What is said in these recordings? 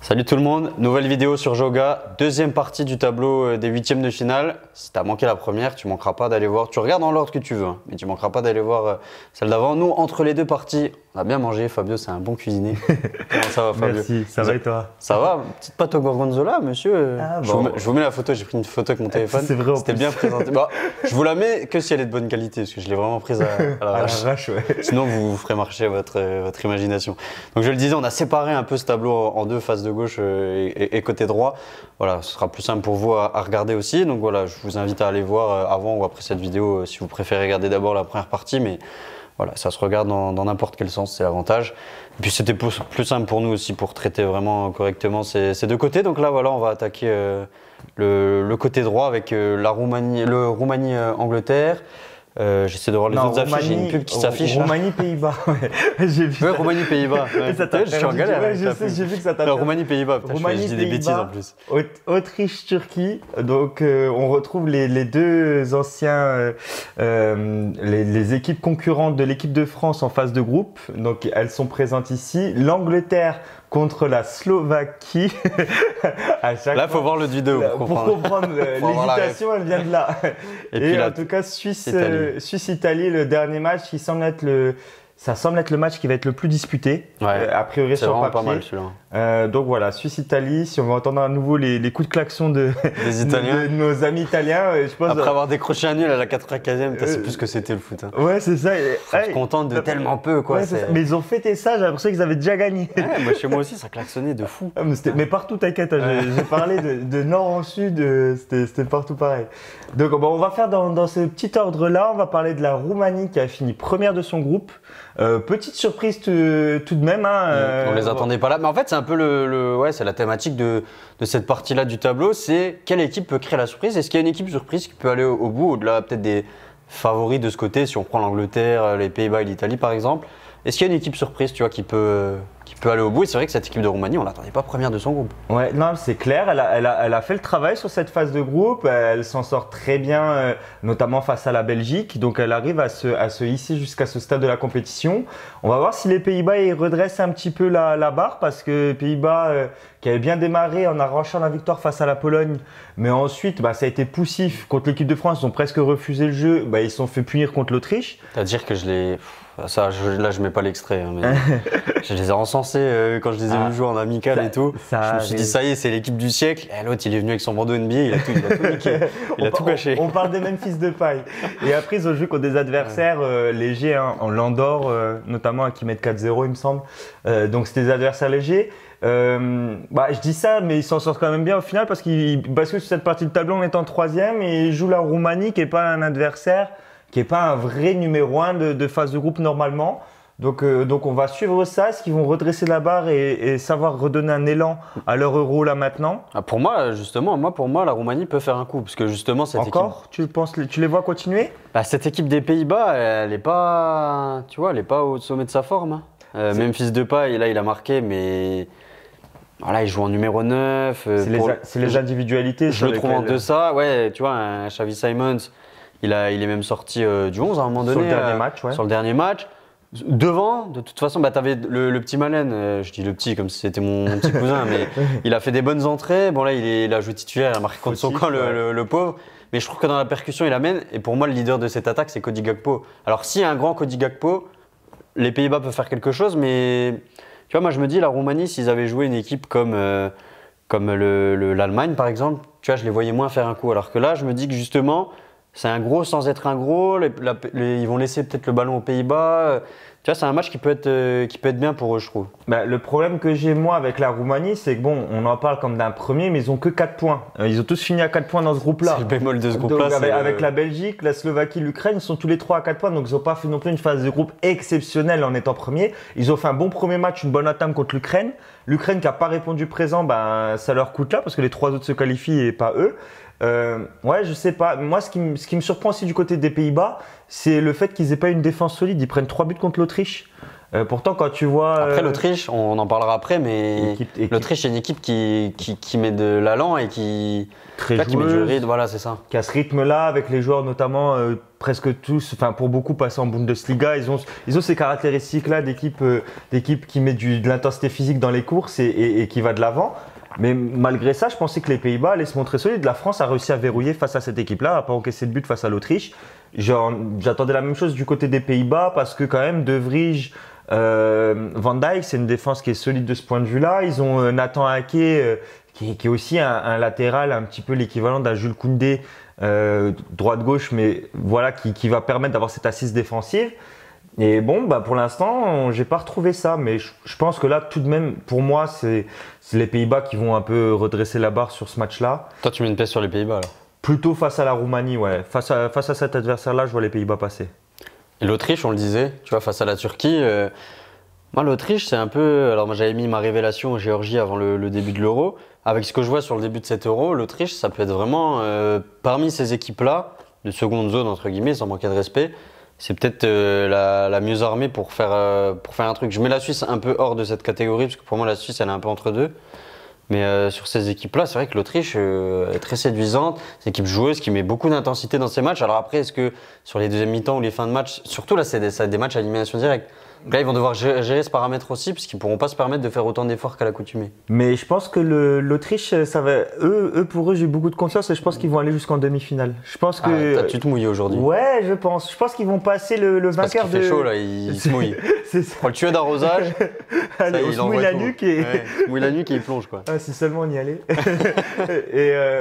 Salut tout le monde, nouvelle vidéo sur Joga, deuxième partie du tableau des huitièmes de finale. Si tu as manqué la première, tu manqueras pas d'aller voir, tu regardes dans l'ordre que tu veux, hein, mais tu manqueras pas d'aller voir celle d'avant. Nous, entre les deux parties, on a bien mangé, Fabio c'est un bon cuisinier. Comment ça va Fabio? Merci, ça va et toi? Ça va, petite pâte au gorgonzola monsieur. Ah, bon. je vous mets la photo, j'ai pris une photo avec mon téléphone. C'est vrai, c'était bien présenté. Bah, je vous la mets que si elle est de bonne qualité, parce que je l'ai vraiment prise à l'arrache. Ouais. Sinon vous ferez marcher votre imagination. Donc je le disais, on a séparé un peu ce tableau en deux, face de gauche et côté droit. Voilà, ce sera plus simple pour vous à regarder aussi. Donc voilà, je vous invite à aller voir avant ou après cette vidéo si vous préférez regarder d'abord la première partie. Mais voilà, ça se regarde dans n'importe quel sens, c'est l'avantage. Et puis c'était plus simple pour nous aussi pour traiter vraiment correctement ces deux côtés. Donc là, voilà, on va attaquer le côté droit avec le Roumanie-Angleterre. J'essaie de voir les autres affiches, j'ai une pub qui s'affiche. Roumanie-Pays-Bas, ouais. J'ai vu. Ouais, Roumanie-Pays-Bas. Ouais. Je suis en galère. Ouais, je sais, j'ai vu que ça t'a. Roumanie-Pays-Bas, je dis des bêtises en plus. Autriche-Turquie, donc on retrouve les deux anciens, les équipes concurrentes de l'équipe de France en phase de groupe. Donc elles sont présentes ici. L'Angleterre contre la Slovaquie. Là, il faut voir le vidéo pour comprendre l'hésitation, elle vient de là. Et en tout cas, Suisse-Italie, le dernier match qui semble être ça semble être le match qui va être le plus disputé, a priori sur papier. Pas mal celui-là. Donc voilà, Suisse-Italie, si on va entendre à nouveau les coups de klaxon des Italiens. De nos amis italiens, je pense. Après avoir décroché un nul à la 95e, c'est plus ce que c'était le foot. Hein. Ouais, c'est ça. Je suis content de tellement peu, quoi. Ouais, mais ils ont fêté ça, j'ai l'impression qu'ils avaient déjà gagné. Moi, chez moi aussi, ça klaxonnait de fou. Mais partout, t'inquiète, j'ai parlé de nord en sud, c'était partout pareil. Donc bon, on va faire dans ce petit ordre-là, on va parler de la Roumanie qui a fini première de son groupe. Petite surprise tout de même. Hein, on les attendait pas là, mais en fait c'est un peu c'est la thématique de cette partie-là du tableau, c'est quelle équipe peut créer la surprise. Est-ce qu'il y a une équipe surprise qui peut aller au bout, au-delà peut-être des favoris de ce côté, si on prend l'Angleterre, les Pays-Bas et l'Italie par exemple. Est-ce qu'il y a une équipe surprise, tu vois, qui peut aller au bout? Et c'est vrai que cette équipe de Roumanie, on l'attendait pas première de son groupe. Ouais, non, c'est clair. Elle a fait le travail sur cette phase de groupe. Elle s'en sort très bien, notamment face à la Belgique. Donc, elle arrive à se hisser jusqu'à ce stade de la compétition. On va voir si les Pays-Bas ils redressent un petit peu la barre, parce que les Pays-Bas qui avaient bien démarré en arrachant la victoire face à la Pologne, mais ensuite ça a été poussif contre l'équipe de France. Ils ont presque refusé le jeu. Ils se sont fait punir contre l'Autriche. C'est-à-dire que là je mets pas l'extrait, hein, mais je les ai encensés quand je les ai vus jouer en amical et tout. Je me suis dit ça y est, c'est l'équipe du siècle. Et l'autre il est venu avec son bandeau NBA, il a tout niqué, il a tout gâché. On parle des mêmes fils de paille. Et après ils ont joué contre des adversaires légers, hein, en Landor notamment, qui mettent 4-0 il me semble. Donc c'était des adversaires légers. Je dis ça, mais ils s'en sortent quand même bien au final, parce qu'ils basculent sur cette partie de tableau en étant troisième et ils jouent la Roumanie qui n'est pas un adversaire, qui n'est pas un vrai numéro 1 de phase de groupe normalement. Donc on va suivre ça, est-ce qu'ils vont redresser la barre et savoir redonner un élan à leur euro là maintenant? Pour moi, la Roumanie peut faire un coup, parce que justement cette équipe… Tu les vois continuer? Cette équipe des Pays-Bas, elle n'est pas, tu vois, elle est pas au sommet de sa forme. Memphis Depay, là il a marqué, mais… Voilà, il joue en numéro 9. C'est les individualités. Je le trouve en deçà. Ouais, tu vois, un Xavi Simons, il est même sorti du 11 à un moment donné. Sur le dernier match. Devant, de toute façon, tu avais le petit Malen. Je dis le petit comme si c'était mon petit cousin, mais il a fait des bonnes entrées. Bon, là, il a joué titulaire, il a marqué contre son camp, le pauvre. Mais je trouve que dans la percussion, il amène. Et pour moi, le leader de cette attaque, c'est Cody Gakpo. Alors, s'il y a un grand Cody Gakpo, les Pays-Bas peuvent faire quelque chose, mais… Tu vois, moi je me dis, la Roumanie, s'ils avaient joué une équipe comme l'Allemagne par exemple, tu vois, je les voyais moins faire un coup. Alors que là, je me dis que justement, c'est un gros sans être un gros. Ils vont laisser peut-être le ballon aux Pays-Bas. Tu vois, c'est un match qui peut être bien pour eux, je trouve. Le problème que j'ai moi avec la Roumanie, c'est que bon, on en parle comme d'un premier, mais ils ont que 4 points. Ils ont tous fini à 4 points dans ce groupe-là. C'est le bémol de ce groupe-là. Avec la Belgique, la Slovaquie, l'Ukraine, ils sont tous les 3 à 4 points. Donc ils n'ont pas fait non plus une phase de groupe exceptionnelle en étant premier. Ils ont fait un bon premier match, une bonne attaque contre l'Ukraine. L'Ukraine qui n'a pas répondu présent, ça leur coûte là, parce que les 3 autres se qualifient et pas eux. Je sais pas. Moi, ce qui me surprend aussi du côté des Pays-Bas, c'est le fait qu'ils aient pas une défense solide. Ils prennent 3 buts contre l'Autriche. Pourtant, quand tu vois. Après, l'Autriche, on en parlera après, mais l'Autriche, c'est une équipe qui met de l'allant et qui met du rythme. Voilà, c'est ça. Qui a ce rythme-là, avec les joueurs notamment, presque tous, enfin pour beaucoup, passés en Bundesliga. Ils ont ces caractéristiques-là d'équipe qui met de l'intensité physique dans les courses et qui va de l'avant. Mais malgré ça, je pensais que les Pays-Bas allaient se montrer solides. La France a réussi à verrouiller face à cette équipe-là, à pas encaisser de but face à l'Autriche. J'attendais la même chose du côté des Pays-Bas parce que quand même, De Vrij, Van Dijk, c'est une défense qui est solide de ce point de vue-là. Ils ont Nathan Ake, qui est aussi un latéral, un petit peu l'équivalent d'un Jules Koundé, droite-gauche, mais voilà, qui va permettre d'avoir cette assise défensive. Et bon, pour l'instant, j'ai pas retrouvé ça, mais je pense que là, tout de même, pour moi, c'est les Pays-Bas qui vont un peu redresser la barre sur ce match-là. Toi, tu mets une pièce sur les Pays-Bas, alors? Plutôt face à la Roumanie, ouais. Face à cet adversaire-là, je vois les Pays-Bas passer. Et l'Autriche, on le disait, tu vois, face à la Turquie. Moi, l'Autriche, c'est un peu. Alors, moi, j'avais mis ma révélation en Géorgie avant le début de l'Euro. Avec ce que je vois sur le début de cet Euro, l'Autriche, ça peut être vraiment parmi ces équipes-là, de seconde zone, entre guillemets, sans manquer de respect. C'est peut-être la mieux armée pour faire un truc. Je mets la Suisse un peu hors de cette catégorie, parce que pour moi, la Suisse, elle est un peu entre deux. Mais sur ces équipes-là, c'est vrai que l'Autriche est très séduisante. C'est une équipe joueuse qui met beaucoup d'intensité dans ses matchs. Alors après, est-ce que sur les deuxièmes mi-temps ou les fins de match, surtout là, c'est des matchs à élimination directe. Là, ils vont devoir gérer ce paramètre aussi, parce qu'ils ne pourront pas se permettre de faire autant d'efforts qu'à l'accoutumée. Mais je pense que l'Autriche, ça va. Pour eux, j'ai beaucoup de confiance et je pense qu'ils vont aller jusqu'en demi-finale. Je pense que. Tu te mouilles aujourd'hui. Ouais, je pense. Je pense qu'ils vont passer le vainqueur de. Il fait chaud là, il se mouille. C'est ça. Prends le tuyau d'arrosage. Allez, on se mouille la nuque et. Ouais, mouille la nuque et il plonge quoi. Ah, si seulement on y allait.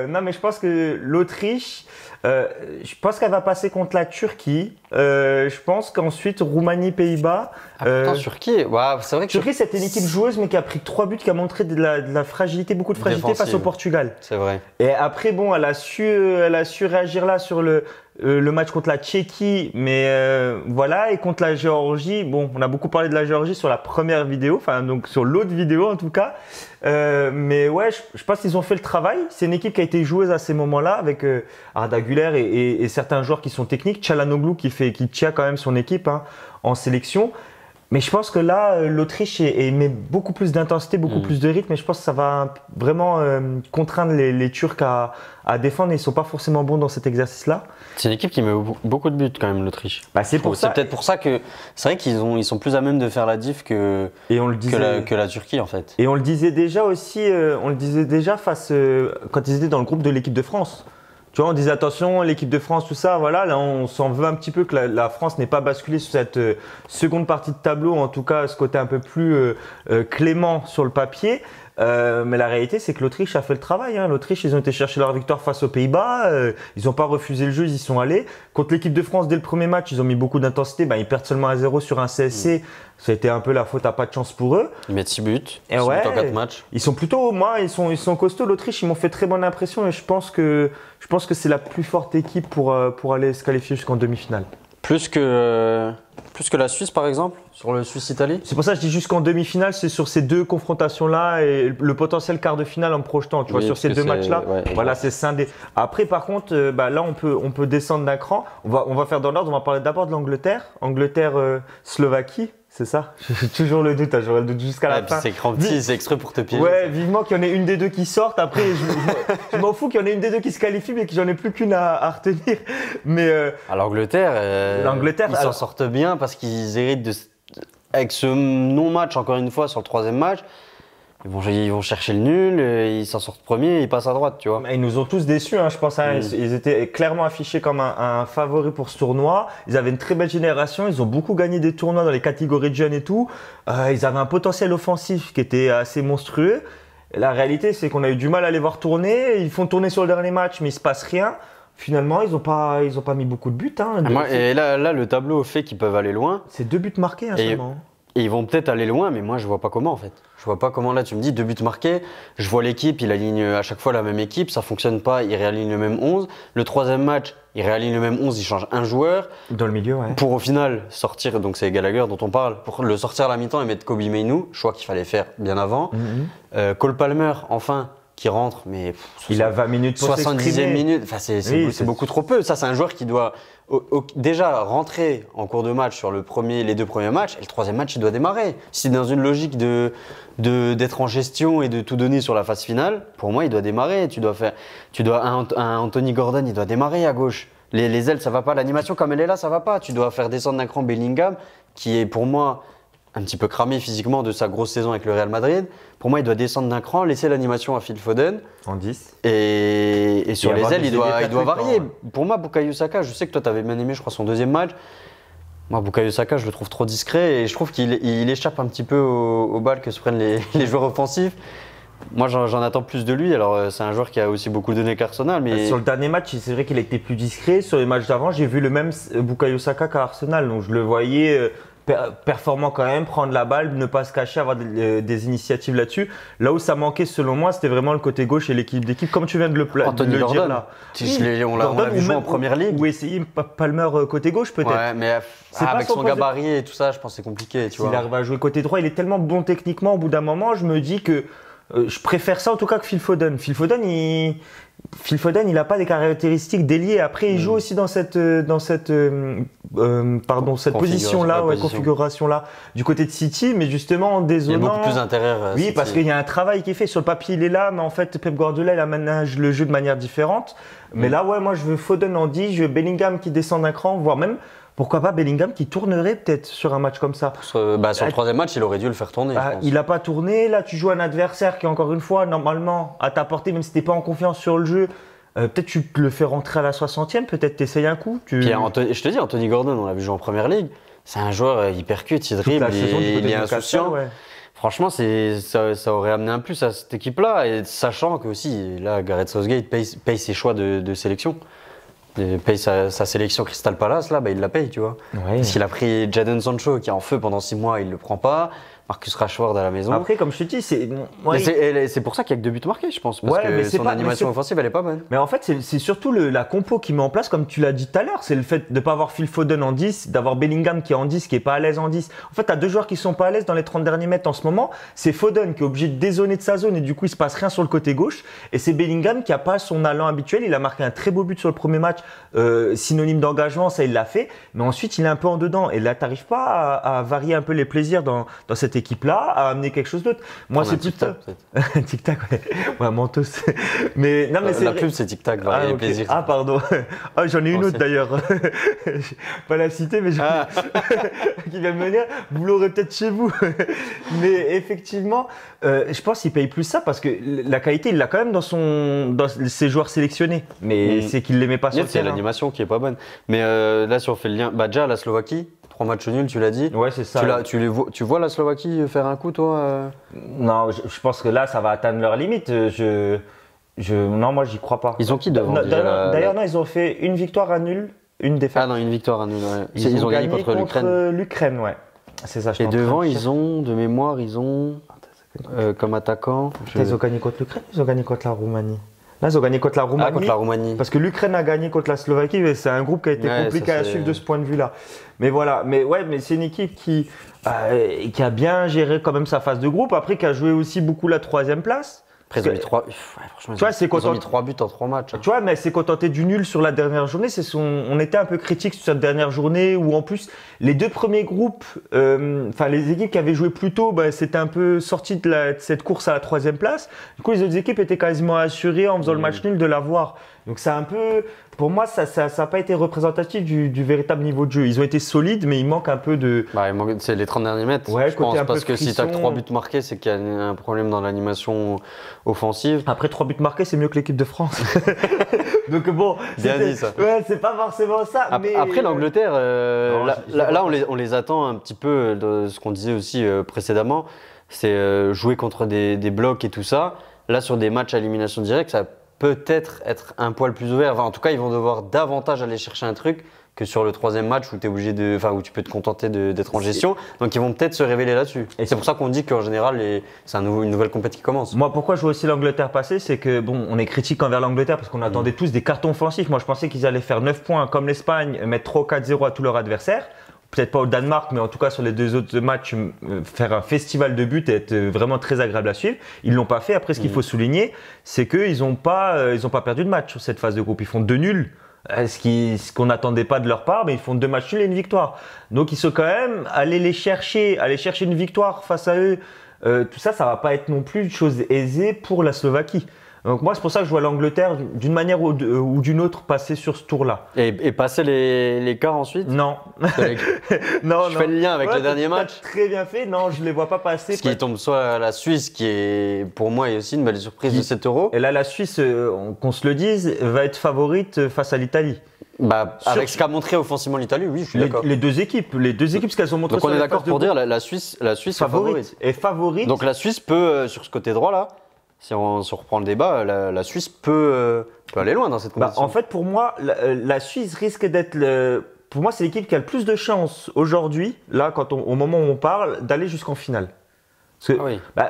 Non, mais je pense que l'Autriche. Je pense qu'elle va passer contre la Turquie. Je pense qu'ensuite Roumanie, Pays-Bas. Pourtant, Turquie, ouais, c'est vrai que Turquie, c'était une équipe joueuse, mais qui a pris 3 buts, qui a montré de la fragilité, beaucoup de fragilité défensive face au Portugal. C'est vrai. Et après, bon, elle a su réagir là sur le match contre la Tchéquie, mais voilà. Et contre la Géorgie, bon, on a beaucoup parlé de la Géorgie sur la première vidéo, enfin donc sur l'autre vidéo en tout cas. Mais ouais, je pense qu'ils ont fait le travail. C'est une équipe qui a été joueuse à ces moments-là avec Arda Güler et certains joueurs qui sont techniques. Çalhanoğlu qui tient quand même son équipe en sélection. Mais je pense que là, l'Autriche met beaucoup plus d'intensité, beaucoup plus de rythme. Et je pense que ça va vraiment contraindre les Turcs à défendre. Ils ne sont pas forcément bons dans cet exercice-là. C'est une équipe qui met beaucoup de buts quand même, l'Autriche. C'est peut-être pour ça que c'est vrai qu'ils sont plus à même de faire la diff que la Turquie en fait. Et on le disait déjà aussi, quand ils étaient dans le groupe de l'équipe de France. Tu vois, on disait attention, l'équipe de France, tout ça, voilà. Là, on s'en veut un petit peu que la France n'ait pas basculé sur cette seconde partie de tableau, en tout cas, ce côté un peu plus clément sur le papier. Mais la réalité, c'est que l'Autriche a fait le travail. L'Autriche, ils ont été chercher leur victoire face aux Pays-Bas. Ils n'ont pas refusé le jeu, ils y sont allés. Contre l'équipe de France, dès le premier match, ils ont mis beaucoup d'intensité. Ils perdent seulement 1-0 sur un CSC. Ça a été un peu la faute à pas de chance pour eux. Ils mettent 6 buts. Et en 4 matchs. Ils sont plutôt, ils sont costauds. L'Autriche, ils m'ont fait très bonne impression et je pense que c'est la plus forte équipe pour aller se qualifier jusqu'en demi-finale. Plus que la Suisse, par exemple, sur le Suisse-Italie. C'est pour ça que je dis jusqu'en demi-finale, c'est sur ces deux confrontations-là et le potentiel quart de finale en me projetant. Tu vois, sur ces deux matchs-là, voilà, c'est scindé. Après, par contre, là, on peut descendre d'un cran. On va faire dans l'ordre. On va parler d'abord de l'Angleterre. Angleterre-Slovaquie. C'est ça? J'ai toujours le doute, j'aurai le doute jusqu'à la fin. C'est crampé, c'est extrait pour te piéger. Ouais, vivement qu'il y en ait une des deux qui sorte. Après, je m'en fous qu'il y en ait une des deux qui se qualifie, mais que j'en ai plus qu'une à retenir. Mais à l'Angleterre, ils s'en sortent bien parce qu'ils héritent avec ce non-match, encore une fois, sur le troisième match. Ils vont chercher le nul, ils s'en sortent premiers, ils passent à droite, tu vois. Ils nous ont tous déçus, je pense. Ils étaient clairement affichés comme un favori pour ce tournoi. Ils avaient une très belle génération, ils ont beaucoup gagné des tournois dans les catégories de jeunes et tout. Ils avaient un potentiel offensif qui était assez monstrueux. La réalité, c'est qu'on a eu du mal à les voir tourner. Ils font tourner sur le dernier match, mais il se passe rien. Finalement, ils ont pas mis beaucoup de buts. Et là, le tableau fait qu'ils peuvent aller loin. C'est 2 buts marqués seulement. Et ils vont peut-être aller loin, mais moi je vois pas comment en fait. Je vois pas comment là tu me dis 2 buts marqués, je vois l'équipe, il aligne à chaque fois la même équipe, ça fonctionne pas, il réaligne le même 11. Le troisième match, il réaligne le même 11, il change un joueur. Dans le milieu, ouais. Pour au final sortir, donc c'est Gallagher dont on parle, pour le sortir à la mi-temps et mettre Kobbie Mainoo, choix qu'il fallait faire bien avant. Cole Palmer, enfin, qui rentre, mais il a 20 minutes pour 70e minute, enfin, c'est beaucoup trop peu. Ça, c'est un joueur qui doit déjà rentrer en cours de match sur les 2 premiers matchs, et le 3e match, il doit démarrer. Si dans une logique d'être en gestion et de tout donner sur la phase finale, pour moi, il doit démarrer. Un Anthony Gordon, il doit démarrer à gauche. Les ailes, ça va pas. L'animation, comme elle est là, ça va pas. Tu dois faire descendre d'un cran Bellingham, qui est pour moi un petit peu cramé physiquement de sa grosse saison avec le Real Madrid. Pour moi, il doit descendre d'un cran, laisser l'animation à Phil Foden. En 10. Et sur les ailes, il doit varier. Pour moi, Bukayo Saka, je sais que toi, tu avais bien aimé, je crois, son 2e match. Moi, Bukayo Saka, je le trouve trop discret et je trouve qu'il échappe un petit peu aux balles que se prennent les joueurs offensifs. Moi, j'en attends plus de lui. Alors, c'est un joueur qui a aussi beaucoup donné qu'Arsenal. Mais sur le dernier match, c'est vrai qu'il a été plus discret. Sur les matchs d'avant, j'ai vu le même Bukayo Saka qu'à Arsenal. Donc, je le voyais performant quand même, prendre la balle, ne pas se cacher, avoir des initiatives là-dessus. Là où ça manquait, selon moi, c'était vraiment le côté gauche et l'équipe d'équipe, comme tu viens de le dire là. On l'a vu jouer en première ligue. Ou essayer Palmer côté gauche peut-être. Ouais, mais avec son gabarit et tout ça, je pense que c'est compliqué. S'il arrive à jouer côté droit, il est tellement bon techniquement. Au bout d'un moment, je me dis que je préfère ça en tout cas que Phil Foden. Phil Foden, il n'a pas des caractéristiques d'ailier. Après, il joue aussi dans cette position-là, configuration-là, du côté de City, mais justement en dézonant. Il y a beaucoup plus d'intérieur. Oui, parce qu'il y a un travail qui est fait. Sur le papier, il est là, mais en fait, Pep Guardiola, il aménage le jeu de manière différente. Mais là, ouais, moi, je veux Foden en 10, je veux Bellingham qui descend d'un cran, voire même. Pourquoi pas Bellingham qui tournerait peut-être sur un match comme ça. Sur le 3e match, il aurait dû le faire tourner. Il n'a pas tourné. Là, tu joues un adversaire qui, encore une fois, normalement, à ta portée, même si tu n'es pas en confiance sur le jeu, peut-être tu le fais rentrer à la 60e, peut-être tu essayes un coup. Puis, je te dis, Anthony Gordon, on l'a vu jouer en première ligue. C'est un joueur hyper cute, il dribble, il est insouciant. Ouais. Franchement, ça aurait amené un plus à cette équipe-là. Et sachant que aussi, là, Gareth Southgate paye ses choix de sélection. Il paye sa sélection Crystal Palace, là, il la paye, tu vois. Ouais. Parce qu'il a pris Jadon Sancho, qui est en feu pendant 6 mois, il le prend pas. Marcus Rashford à la maison. Après, comme je te dis, c'est pour ça qu'il y a que 2 buts marqués, je pense. Parce que son animation offensive, elle est pas bonne. Mais en fait, c'est surtout la compo qui met en place, comme tu l'as dit tout à l'heure. C'est le fait de ne pas avoir Phil Foden en 10, d'avoir Bellingham qui est en 10, qui n'est pas à l'aise en 10. En fait, tu as 2 joueurs qui sont pas à l'aise dans les 30 derniers mètres en ce moment. C'est Foden qui est obligé de dézoner de sa zone et du coup, il se passe rien sur le côté gauche. Et c'est Bellingham qui n'a pas son allant habituel. Il a marqué un très beau but sur le premier match, synonyme d'engagement, ça il l'a fait. Mais ensuite, il est un peu en dedans. Et là, tu n'arrives pas à varier un peu les plaisirs dans cette équipe-là, à amener quelque chose d'autre. Moi, c'est plutôt tic-tac, ouais, Mentos. Mais non, mais c'est la pub, c'est tic-tac, varier les plaisirs. Ah, pardon. Ah, j'en ai une autre d'ailleurs. Pas la citer, mais qui vient de me dire, vous l'aurez peut-être chez vous. Mais effectivement, je pense qu'il paye plus ça parce que la qualité, il l'a quand même dans ses joueurs sélectionnés. Mais c'est qu'il les met pas sur le terrain. C'est l'animation qui est pas bonne. Mais là, si on fait le lien, déjà la Slovaquie. 3 matchs nuls, tu l'as dit. Ouais, c'est ça. Tu vois la Slovaquie faire un coup, toi Non, je pense que là, ça va atteindre leur limite. Non, moi, j'y crois pas. Ils ont qui devant D'ailleurs, non, ils ont fait une victoire à nul, une défaite. Ah non, une victoire à nul, ouais. Ils ont gagné contre l'Ukraine, ouais. C'est ça, je pense. Et devant, de mémoire, comme attaquant. Ils ont gagné contre l'Ukraine, ils ont gagné contre la Roumanie. Là, ils ont gagné contre la Roumanie. Contre la Roumanie. Parce que l'Ukraine a gagné contre la Slovaquie, mais c'est un groupe qui a été compliqué à suivre de ce point de vue-là. Mais voilà, mais c'est une équipe qui a bien géré quand même sa phase de groupe, après qui a joué aussi beaucoup la 3e place. Après, ils ont mis 3 buts en 3 matchs. Tu vois, mais c'est contenté du nul sur la dernière journée. On était un peu critique sur cette dernière journée où en plus les 2 premiers groupes, les équipes qui avaient joué plus tôt, c'était un peu sorti de cette course à la 3e place. Du coup, les autres équipes étaient quasiment assurées en faisant le match nul de l'avoir. Donc c'est un peu, pour moi, ça n'a pas été représentatif du véritable niveau de jeu. Ils ont été solides, mais il manque un peu de. C'est les 30 derniers mètres. Ouais, je pense, parce que si tu as 3 buts marqués, c'est qu'il y a un problème dans l'animation offensive. Après 3 buts marqués, c'est mieux que l'équipe de France. Donc bon, bien dit ça. Ouais, c'est pas forcément ça. Après l'Angleterre, là on les attend un petit peu de ce qu'on disait aussi précédemment, c'est jouer contre des blocs et tout ça. Là sur des matchs à élimination directe, ça peut-être être un poil plus ouvert. Enfin, en tout cas, ils vont devoir davantage aller chercher un truc que sur le 3e match où où tu peux te contenter d'être en gestion. Donc, ils vont peut-être se révéler là-dessus. Et c'est pour ça qu'on dit qu'en général, c'est une nouvelle compétition qui commence. Moi, pourquoi je vois aussi l'Angleterre passer, c'est que on est critique envers l'Angleterre parce qu'on attendait tous des cartons offensifs. Moi, je pensais qu'ils allaient faire 9 points comme l'Espagne, mettre 3 4-0 à tous leurs adversaires. peut-être pas au Danemark, mais en tout cas sur les 2 autres matchs, faire un festival de buts et être vraiment très agréable à suivre. Ils l'ont pas fait. Après, ce qu'il faut souligner, c'est qu'ils n'ont pas perdu de match sur cette phase de groupe. Ils font 2 nuls. Ce qu'on n'attendait pas de leur part, mais ils font 2 matchs nuls et une victoire. Donc ils sont quand même aller chercher une victoire face à eux. Tout ça, ça va pas être non plus une chose aisée pour la Slovaquie. Donc moi, c'est pour ça que je vois l'Angleterre, d'une manière ou d'une autre, passer sur ce tour-là. Et passer les quarts ensuite? Non. Non. Je fais le lien avec le dernier match. Très bien fait. Non, je ne les vois pas passer. Parce qu'ils tombent soit la Suisse, qui est pour moi est aussi une belle surprise de cet Euro. Et là, la Suisse, qu'on se le dise, va être favorite face à l'Italie. Avec ce qu'a montré offensivement l'Italie, oui, je suis d'accord. Les deux équipes, ce qu'elles ont montré. Donc on est d'accord pour dire la Suisse est favorite. Donc la Suisse peut, sur ce côté droit là, si on reprend le débat, la Suisse peut aller loin dans cette compétition. En fait, pour moi, la Suisse risque d'être pour moi, c'est l'équipe qui a le plus de chances aujourd'hui, là, au moment où on parle, d'aller jusqu'en finale.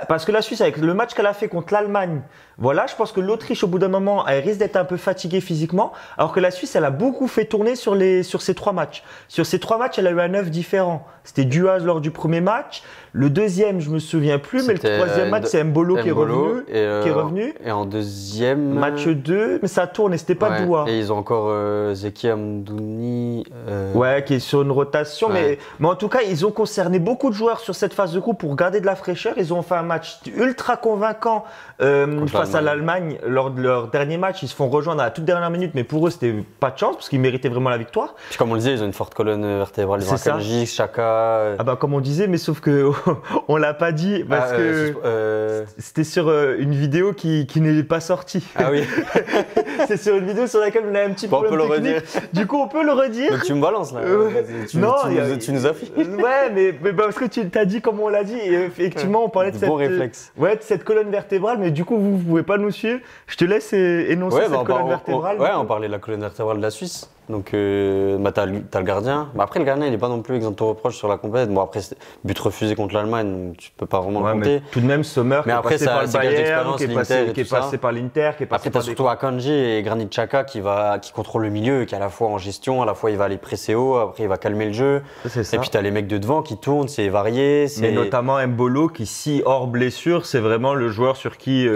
Parce que la Suisse, avec le match qu'elle a fait contre l'Allemagne, voilà, je pense que l'Autriche, au bout d'un moment, elle risque d'être un peu fatiguée physiquement, alors que la Suisse, elle a beaucoup fait tourner sur ces 3 matchs. Sur ces 3 matchs, elle a eu un 9 différent. C'était Duaz lors du premier match. Le deuxième, je me souviens plus, mais le troisième match, c'est Mbolo qui est revenu. Et en deuxième match 2, mais ça tourne et c'était pas Doua. Et ils ont encore Zeki Amdouni. Qui est sur une rotation. Mais en tout cas, ils ont concerné beaucoup de joueurs sur cette phase de groupe pour garder de la fraîcheur. Ils ont fait un match ultra convaincant face à l'Allemagne. Lors de leur dernier match, ils se font rejoindre à la toute dernière minute, mais pour eux, c'était pas de chance parce qu'ils méritaient vraiment la victoire. Puis comme on le disait, ils ont une forte colonne vertébrale. Ils ont Akanji, Xhaka. Comme on disait, mais sauf que on l'a pas dit parce que c'était sur une vidéo qui n'est pas sortie. Ah oui. C'est sur une vidéo sur laquelle on a un petit problème technique. On peut le redire. Du coup, on peut le redire. Donc tu me balances là. Tu nous as fait. Ouais, mais parce que tu t'as dit comme on l'a dit. Et effectivement, on parlait de cette colonne vertébrale, mais du coup, vous pouvez pas nous suivre. Je te laisse énoncer cette colonne vertébrale. On parlait de la colonne vertébrale de la Suisse. Donc, t'as le gardien. Après, le gardien, il n'est pas non plus exempt de reproche sur la compète. Bon, après, but refusé contre l'Allemagne, donc tu peux pas vraiment le compter. Mais tout de même, Sommer, qui est passé par le Bayern, qui est passé par l'Inter, qui est passé par. Après, t'as surtout Akanji et Granit Xhaka qui contrôle le milieu, qui est à la fois en gestion, à la fois il va aller presser haut, après il va calmer le jeu. Et puis t'as les mecs de devant qui tournent, c'est varié. Mais notamment Mbolo, qui, si hors blessure, c'est vraiment le joueur sur qui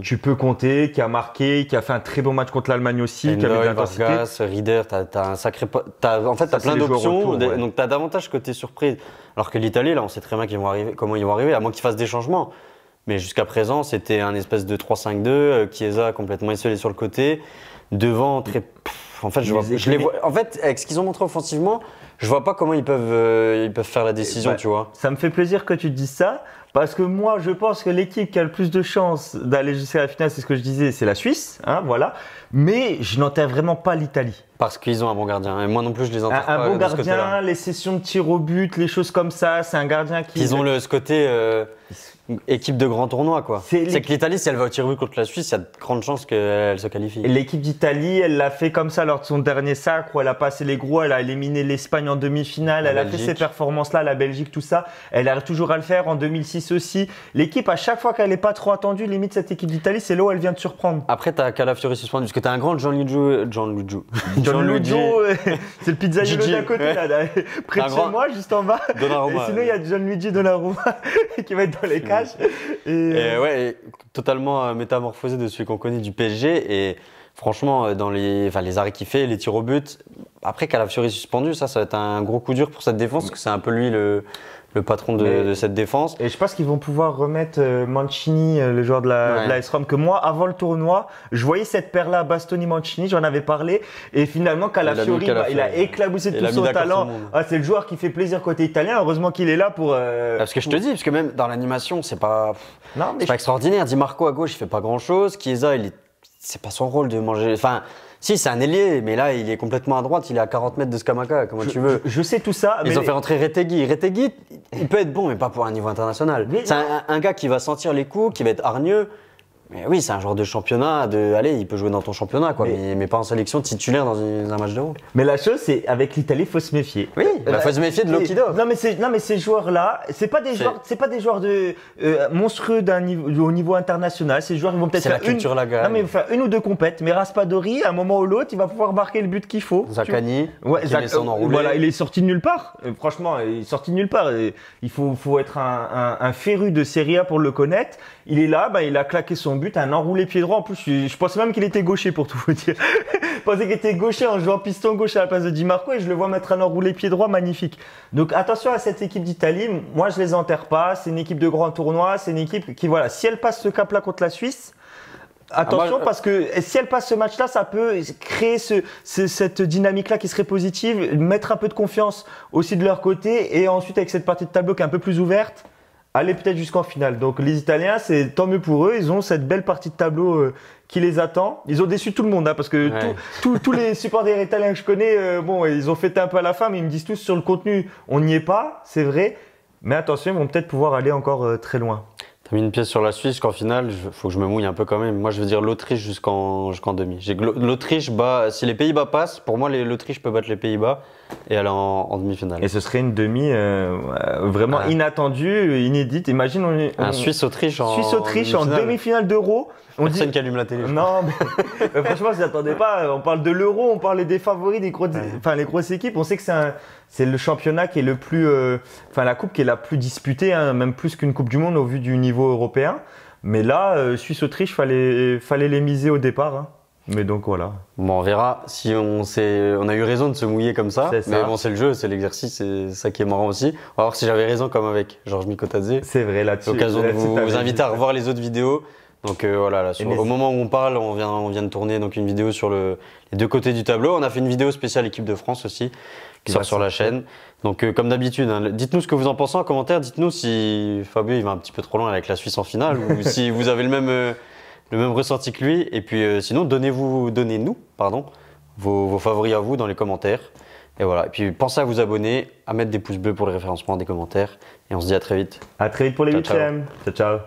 tu peux compter, qui a marqué, qui a fait un très bon match contre l'Allemagne aussi, qui avait de l'intensité. Vargas, Rieder, t'as un sacré. En fait, t'as plein d'options, donc t'as davantage côté surprise. Alors que l'Italie, là, on sait très bien comment ils vont arriver, à moins qu'ils fassent des changements. Mais jusqu'à présent, c'était un espèce de 3-5-2, Chiesa complètement isolé sur le côté, devant très. En fait, je les vois. En fait, avec ce qu'ils ont montré offensivement, je vois pas comment ils peuvent faire la décision, tu vois. Ça me fait plaisir que tu te dises ça. Parce que moi, je pense que l'équipe qui a le plus de chances d'aller jusqu'à la finale, c'est ce que je disais, c'est la Suisse, voilà. Mais je n'enterre vraiment pas l'Italie. Parce qu'ils ont un bon gardien. Et moi non plus, je les enterre pas. Un bon gardien, les sessions de tir au but, les choses comme ça, c'est un gardien qui. Ils ont ce côté équipe de grand tournoi, quoi. C'est que l'Italie, si elle va au tir au but contre la Suisse, il y a de grandes chances qu'elle se qualifie. L'équipe d'Italie, elle l'a fait comme ça lors de son dernier sacre, où elle a passé les gros, elle a éliminé l'Espagne en demi-finale, elle a fait ces performances-là, la Belgique, tout ça. Elle arrive toujours à le faire en 2006 aussi. L'équipe, à chaque fois qu'elle n'est pas trop attendue, limite cette équipe d'Italie, c'est là où elle vient de surprendre. Après, t'as Calafiori suspendu, parce que t'as un grand Gianluigi. C'est le pizzaiolo d'à côté, là, près de chez moi, juste en bas. Donnarumma. Et sinon, il y a Gianluigi Donnarumma qui va être dans les cages. Et totalement métamorphosé de celui qu'on connaît du PSG. Et franchement, dans les arrêts qu'il fait, les tirs au but, après Calafiori suspendu, ça va être un gros coup dur pour cette défense, parce que c'est un peu lui le patron de cette défense. Et je pense qu'ils vont pouvoir remettre Mancini, le joueur de la AS Rome, que moi, avant le tournoi, je voyais cette paire-là, Bastoni-Mancini, j'en avais parlé. Et finalement, Calafiori, il a éclabousé tout son talent. C'est le joueur qui fait plaisir côté italien. Heureusement qu'il est là pour. Parce que je te dis, parce que même dans l'animation, c'est pas extraordinaire. Di Marco à gauche, il fait pas grand-chose. Chiesa, c'est pas son rôle de manger. Enfin. Si, c'est un ailier, mais là, il est complètement à droite, il est à 40 mètres de Scamacca, comment tu veux. Je sais tout ça. Ils ont fait rentrer Retegui. Retegui, il peut être bon, mais pas pour un niveau international. C'est un gars qui va sentir les coups, qui va être hargneux, Mais oui, c'est un joueur de championnat. Allez, il peut jouer dans ton championnat, quoi, mais pas en sélection titulaire dans un match d'Euro. Mais la chose, c'est avec l'Italie, il faut se méfier. Oui, il faut se méfier de Lokido. Non, mais ces joueurs-là, c'est pas des joueurs de monstrueux au niveau international. Ces joueurs, ils vont peut-être faire une ou deux compètes. Mais Raspadori, à un moment ou l'autre, il va pouvoir marquer le but qu'il faut. Zaccagni, voilà, il est sorti de nulle part. Franchement, il est sorti de nulle part. Il faut être un féru de Serie A pour le connaître. Il est là, il a claqué son but, un enroulé pied droit. En plus, je pensais même qu'il était gaucher pour tout vous dire. Je pensais qu'il était gaucher en jouant piston gauche à la place de Di Marco et je le vois mettre un enroulé pied droit magnifique. Donc attention à cette équipe d'Italie. Moi, je les enterre pas. C'est une équipe de grand tournoi. C'est une équipe qui, voilà, si elle passe ce cap-là contre la Suisse, attention parce que si elle passe ce match-là, ça peut créer cette dynamique-là qui serait positive, mettre un peu de confiance aussi de leur côté et ensuite avec cette partie de tableau qui est un peu plus ouverte, aller peut-être jusqu'en finale. Donc les Italiens, c'est tant mieux pour eux. Ils ont cette belle partie de tableau qui les attend. Ils ont déçu tout le monde parce que tous les supporters italiens que je connais, ils ont fêté un peu à la fin, mais ils me disent tous sur le contenu, on n'y est pas, c'est vrai. Mais attention, ils vont peut-être pouvoir aller encore très loin. T'as mis une pièce sur la Suisse jusqu'en finale, faut que je me mouille un peu quand même. Moi, je veux dire l'Autriche jusqu'en demi. L'Autriche si les Pays-Bas passent, pour moi, l'Autriche peut battre les Pays-Bas et aller en demi-finale. Et ce serait une demi vraiment inattendue, inédite. Imagine, un Suisse-Autriche en demi-finale d'Euro. Personne qui allume la télé. Non, mais franchement, je n'y attendais pas. On parle de l'Euro, on parle des favoris, les grosses équipes. On sait que c'est le championnat qui est le plus, la coupe qui est la plus disputée, même plus qu'une Coupe du Monde au vu du niveau européen. Mais là, Suisse-Autriche, fallait les miser au départ. Mais donc voilà. Bon, on verra si on a eu raison de se mouiller comme ça. Mais bon, c'est le jeu, c'est l'exercice, c'est ça qui est marrant aussi. On va voir si j'avais raison comme avec Georges Mikotadze. C'est vrai, là-dessus. L'occasion de vous inviter à revoir les autres vidéos. Donc voilà, au moment où on parle, on vient de tourner donc une vidéo sur les deux côtés du tableau. On a fait une vidéo spéciale équipe de France aussi, qui sort sur la chaîne. Donc comme d'habitude, dites-nous ce que vous en pensez en commentaire. Dites-nous si Fabio il va un petit peu trop loin avec la Suisse en finale ou si vous avez le même ressenti que lui. Et puis sinon, donnez-nous vos favoris à vous dans les commentaires. Et voilà. Et puis pensez à vous abonner, à mettre des pouces bleus pour le référencement des commentaires. Et on se dit à très vite. À très vite pour les huitièmes. Ciao, ciao.